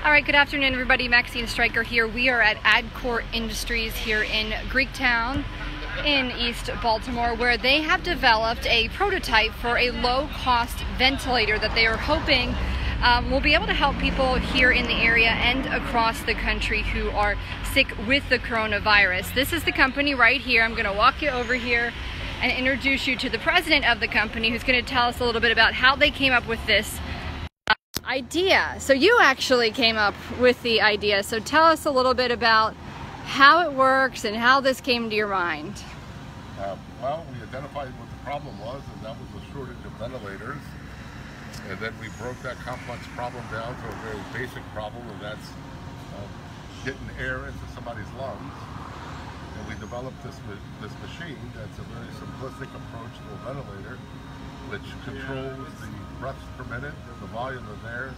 All right, good afternoon, everybody. Maxine Stryker here. We are at ADCOR Industries here in Greektown in East Baltimore, where they have developed a prototype for a low-cost ventilator that they are hoping will be able to help people here in the area and across the country who are sick with the coronavirus. This is the company right here. I'm going to walk you over here and introduce you to the president of the company, who's going to tell us a little bit about how they came up with this idea. So you actually came up with the idea. So tell us a little bit about how it works and how this came to your mind. Well, we identified what the problem was, and that was a shortage of ventilators. And then we broke that complex problem down to a very basic problem, and that's getting air into somebody's lungs. And we developed this machine that's a very simplistic approach to a ventilator, which controls the breaths per minute, the volume of air,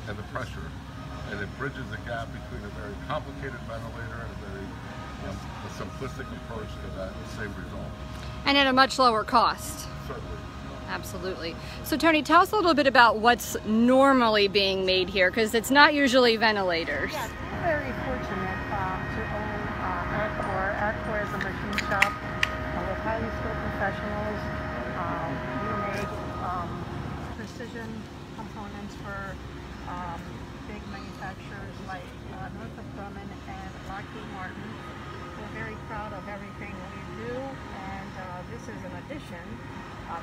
and the pressure. And it bridges the gap between a very complicated ventilator and a very simplistic approach to that same result. And at a much lower cost. Certainly. Absolutely. So Tony, tell us a little bit about what's normally being made here, because it's not usually ventilators. Yes, we're very fortunate to own ADCOR. ADCOR is a machine shop with highly skilled professionals. We make precision components for big manufacturers like Northrop Grumman and Lockheed Martin. We're very proud of everything we do, and this is an addition.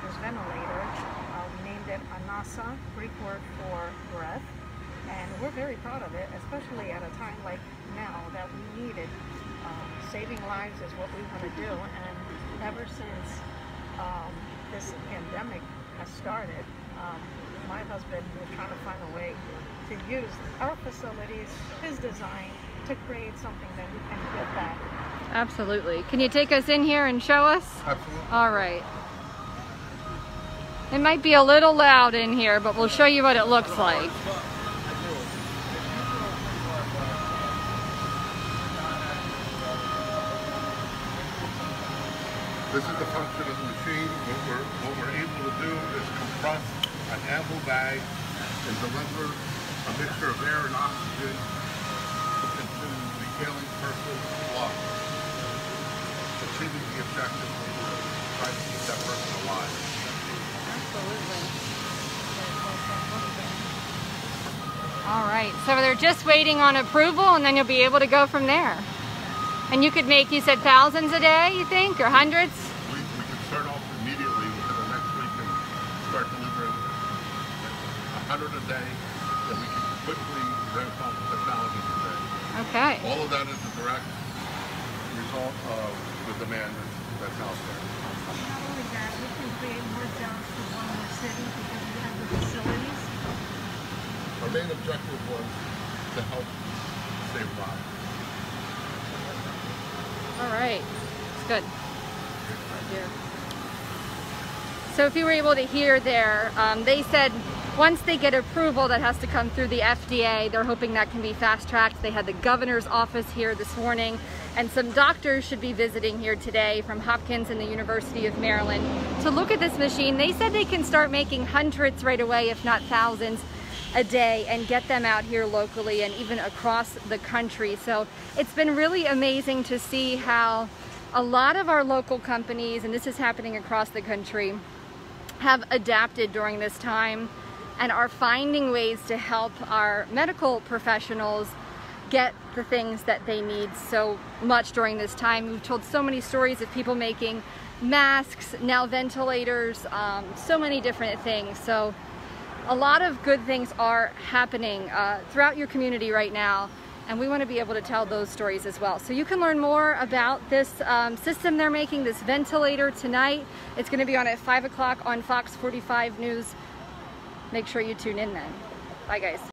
This ventilator, we named it ANASA, Greek word for breath, and we're very proud of it, especially at a time like now that we need it. Saving lives is what we want to do, and ever since this pandemic has started, my husband was trying to find a way to use our facilities, his design, to create something that we can give back. Absolutely. Can you take us in here and show us? Absolutely. All right. It might be a little loud in here, but we'll show you what it looks like. This is the function of the machine. What we're able to do is compress an ample bag and deliver a mixture of air and oxygen into the ailing person's lungs, achieving the objective of trying to keep that person alive. Absolutely. All right, so they're just waiting on approval, and then you'll be able to go from there. And you could make, you said thousands a day, you think, or hundreds? We can start off immediately within the next week and start delivering 100 a day, and we can quickly ramp up to thousands a day. Okay. All of that is a direct result of the demand that's out there. Not only that, we can create more jobs for one more city because we have the facilities. Our main objective was to help save lives. All right, it's good. Here. So if you were able to hear there, they said once they get approval, that has to come through the FDA. They're hoping that can be fast-tracked. They had the governor's office here this morning, and some doctors should be visiting here today from Hopkins and the University of Maryland to look at this machine. They said they can start making hundreds right away, if not thousands a day, and get them out here locally and even across the country. So it's been really amazing to see how a lot of our local companies, and this is happening across the country, have adapted during this time and are finding ways to help our medical professionals get the things that they need so much during this time. We've told so many stories of people making masks, now ventilators, so many different things. So a lot of good things are happening throughout your community right now, and we want to be able to tell those stories as well. So you can learn more about this system they're making, this ventilator, tonight. It's going to be on at 5 o'clock on Fox 45 News. Make sure you tune in then. Bye, guys.